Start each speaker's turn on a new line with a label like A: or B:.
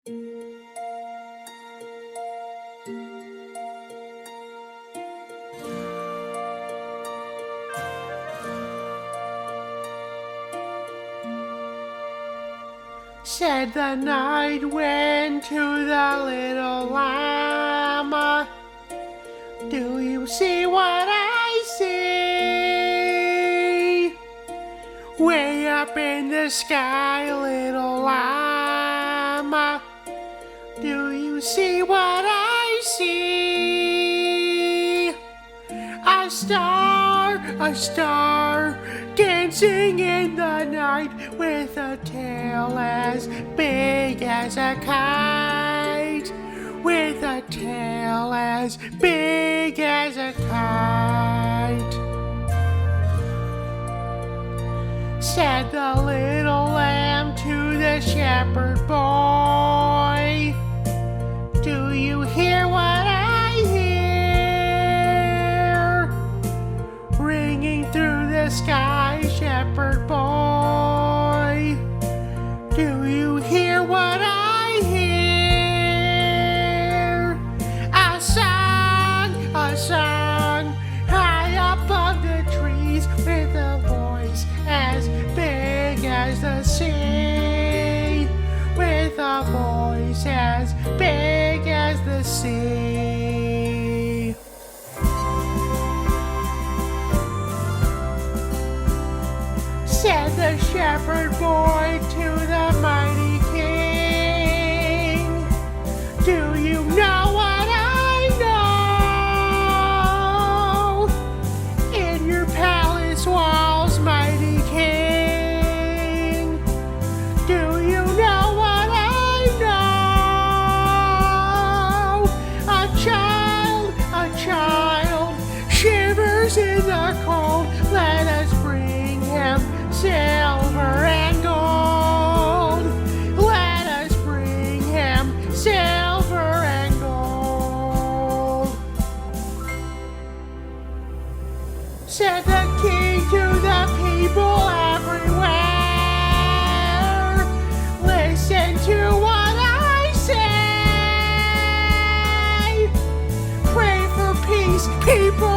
A: Said the night wind to the little llama, do you see what I see? Way up in the sky, little llama, do you see what I see? A star, dancing in the night with a tail as big as a kite. With a tail as big as a kite. Said the little lamb to the shepherd boy, do you hear what I hear? Ringing through the sky, shepherd boy, do you hear what I hear? A song, high above the trees, with a voice as big as the sea. With a voice as big as the sea. Said the shepherd boy to the mighty king, do you know what I know? In your palace walls, mighty king, do you know what I know? A child shivers in the cold. Let us bring him silver and gold. Let us bring him silver and gold. Said the king to the people everywhere, listen to what I say. Pray for peace, people